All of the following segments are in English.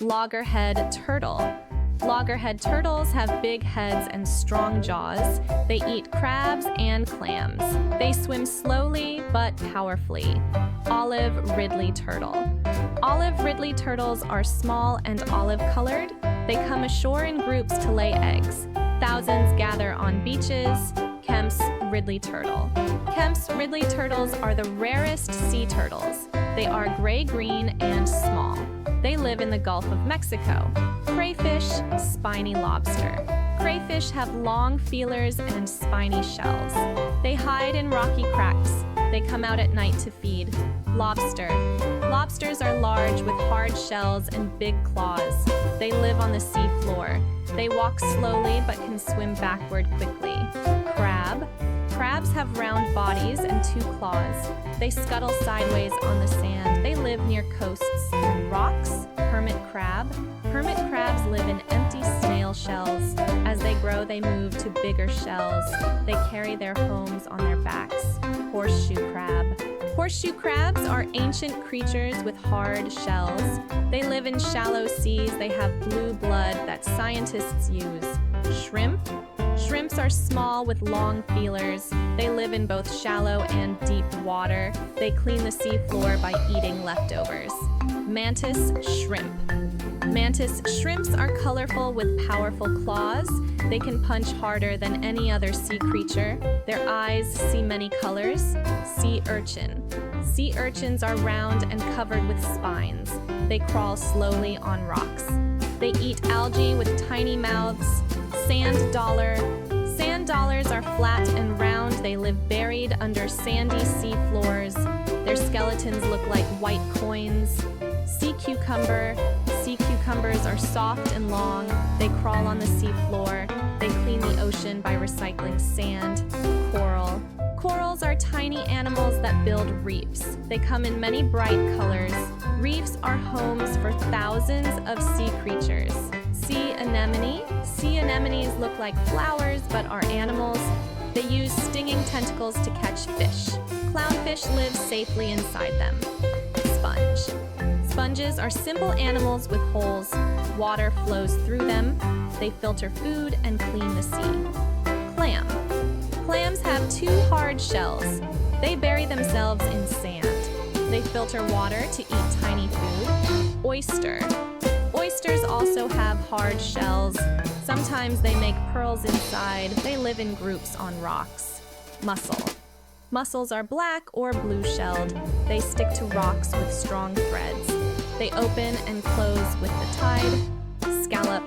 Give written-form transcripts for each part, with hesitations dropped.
Loggerhead turtle. Loggerhead turtles have big heads and strong jaws. They eat crabs and clams. They swim slowly but powerfully. Olive ridley turtle. Olive ridley turtles are small and olive-colored. They come ashore in groups to lay eggs. Thousands gather on beaches. Kemp's ridley turtle. Kemp's ridley turtles are the rarest sea turtles. They are gray-green and small. They live in the Gulf of Mexico. Crayfish, spiny lobster. Crayfish have long feelers and spiny shells. They hide in rocky cracks. They come out at night to feed. Lobster. Lobsters are large with hard shells and big claws. They live on the sea floor. They walk slowly but can swim backward quickly. Crab. Crabs have round bodies and 2 claws. They scuttle sideways on the sand. They live near coasts and rocks. Hermit crab. Hermit crabs live in empty snail shells. As they grow, they move to bigger shells. They carry their homes on their backs. Horseshoe crab. Horseshoe crabs are ancient creatures with hard shells. They live in shallow seas. They have blue blood that scientists use. Shrimp. Shrimps are small with long feelers. They live in both shallow and deep water. They clean the seafloor by eating leftovers. Mantis shrimp. Mantis shrimps are colorful with powerful claws. They can punch harder than any other sea creature. Their eyes see many colors. Sea urchin. Sea urchins are round and covered with spines. They crawl slowly on rocks. They eat algae with tiny mouths. Sand dollar. Sand dollars are flat and round. They live buried under sandy sea floors. Their skeletons look like white coins. Sea cucumber. Sea cucumbers are soft and long. They crawl on the sea floor. They clean the ocean by recycling sand. Coral. Corals are tiny animals that build reefs. They come in many bright colors. Reefs are homes for thousands of sea creatures. Sea anemone. Sea anemones look like flowers but are animals. They use stinging tentacles to catch fish. Clownfish live safely inside them. Sponge. Sponges are simple animals with holes. Water flows through them. They filter food and clean the sea. Clam. Clams have 2 hard shells. They bury themselves in sand. They filter water to eat tiny food. Oyster. Oysters also have hard shells. Sometimes they make pearls inside. They live in groups on rocks. Mussel. Mussels are black or blue-shelled. They stick to rocks with strong threads. They open and close with the tide. Scallop.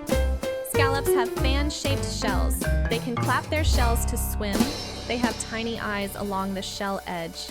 Scallops have fan-shaped shells. They can clap their shells to swim. They have tiny eyes along the shell edge.